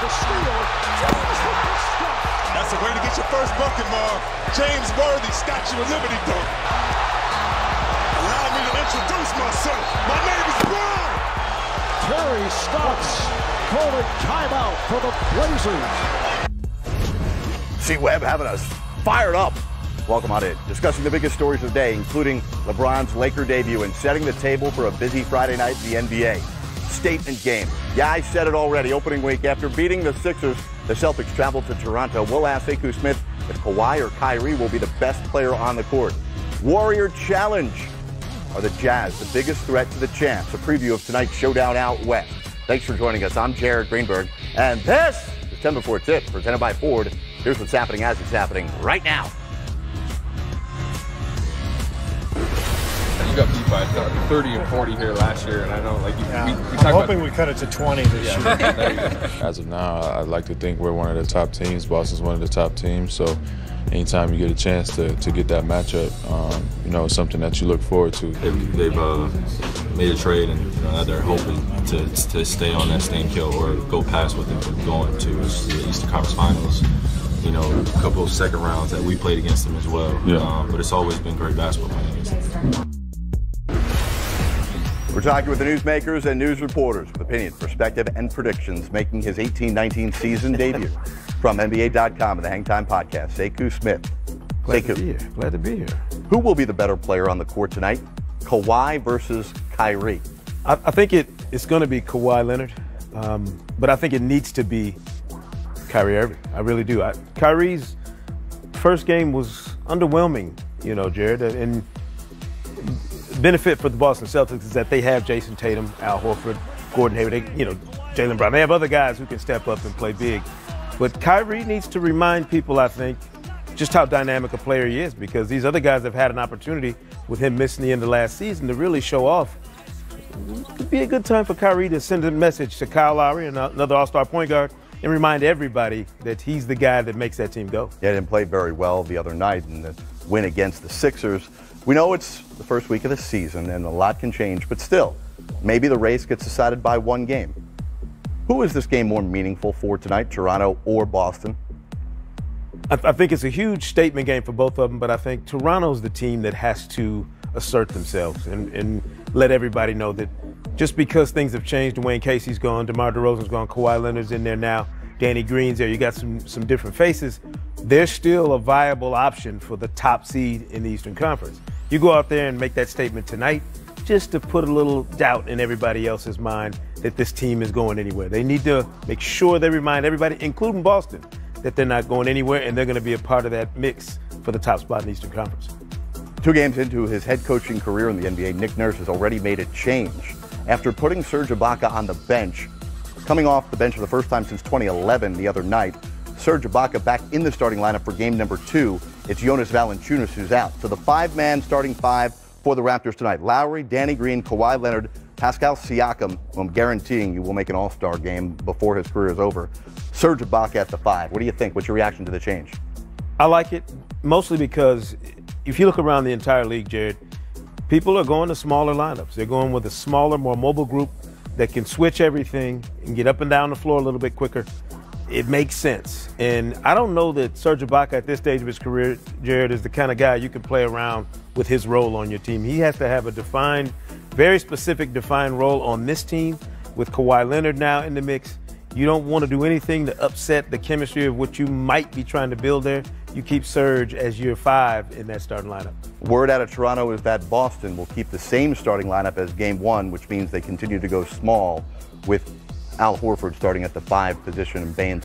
the steal. James with the stop. That's a way to get your first bucket, Marv. James Worthy, Statue of Liberty dunk. Allow me to introduce myself. My name is Brian. Terry Stotts calling timeout for the Blazers. C. Webb having us fired up. Welcome on in. Discussing the biggest stories of the day, including LeBron's Laker debut and setting the table for a busy Friday night in the NBA. Statement game. Yeah, I said it already. Opening week, after beating the Sixers, the Celtics travel to Toronto. We'll ask Sekou Smith if Kawhi or Kyrie will be the best player on the court. Warrior Challenge. Are the Jazz the biggest threat to the champs? A preview of tonight's showdown out west. Thanks for joining us. I'm Jared Greenberg, and this is 10 Before Tip, presented by Ford. Here's what's happening as it's happening right now. You got beat by 30 and 40 here last year, and I know, like, I'm hoping we cut it to 20 this year. As of now, I'd like to think we're one of the top teams. Boston's one of the top teams, so anytime you get a chance to get that matchup, it's something that you look forward to. They've made a trade, and now they're hoping to stay on that same kill or go past what they're going to the Eastern Conference Finals. A couple of second rounds that we played against them as well. Yeah. But it's always been great basketball playing against them. We're talking with the newsmakers and news reporters with opinion, perspective, and predictions making his 18-19 season debut. From NBA.com and the Hangtime Podcast, Sekou Smith. Glad to be here. Glad to be here. Who will be the better player on the court tonight? Kawhi versus Kyrie. I think it's going to be Kawhi Leonard, but I think it needs to be Kyrie Irving. I really do. Kyrie's first game was underwhelming, Jared, and benefit for the Boston Celtics is that they have Jason Tatum, Al Horford, Gordon Hayward, Jaylen Brown. They have other guys who can step up and play big. But Kyrie needs to remind people, I think, just how dynamic a player he is, because these other guys have had an opportunity with him missing the end of last season to really show off. It could be a good time for Kyrie to send a message to Kyle Lowry, another all-star point guard, and remind everybody that he's the guy that makes that team go. Yeah, didn't play very well the other night in the win against the Sixers. We know it's the first week of the season and a lot can change, but still, maybe the race gets decided by one game. Who is this game more meaningful for tonight, Toronto or Boston? I think it's a huge statement game for both of them, but I think Toronto's the team that has to assert themselves and let everybody know that just because things have changed, Dwayne Casey's gone, DeMar DeRozan's gone, Kawhi Leonard's in there now, Danny Green's there, you got some different faces, they're still a viable option for the top seed in the Eastern Conference. You go out there and make that statement tonight just to put a little doubt in everybody else's mind that this team is going anywhere. They need to make sure they remind everybody, including Boston, that they're not going anywhere and they're going to be a part of that mix for the top spot in the Eastern Conference. 2 games into his head coaching career in the NBA, Nick Nurse has already made a change. After putting Serge Ibaka on the bench, coming off the bench for the first time since 2011 the other night, Serge Ibaka back in the starting lineup for game number 2. It's Jonas Valanciunas who's out. So the 5-man starting 5 for the Raptors tonight. Lowry, Danny Green, Kawhi Leonard, Pascal Siakam, who I'm guaranteeing you will make an all-star game before his career is over. Serge Ibaka at the 5. What do you think? What's your reaction to the change? I like it, mostly because if you look around the entire league, Jared, people are going to smaller lineups. They're going with a smaller, more mobile group that can switch everything and get up and down the floor a little bit quicker. It makes sense. And I don't know that Serge Ibaka at this stage of his career, Jared, is the kind of guy you can play around with his role on your team. He has to have a defined, very specific defined role on this team. With Kawhi Leonard now in the mix, you don't want to do anything to upset the chemistry of what you might be trying to build there. You keep Serge as your 5 in that starting lineup. Word out of Toronto is that Boston will keep the same starting lineup as game 1, which means they continue to go small with Al Horford starting at the 5 position and Baines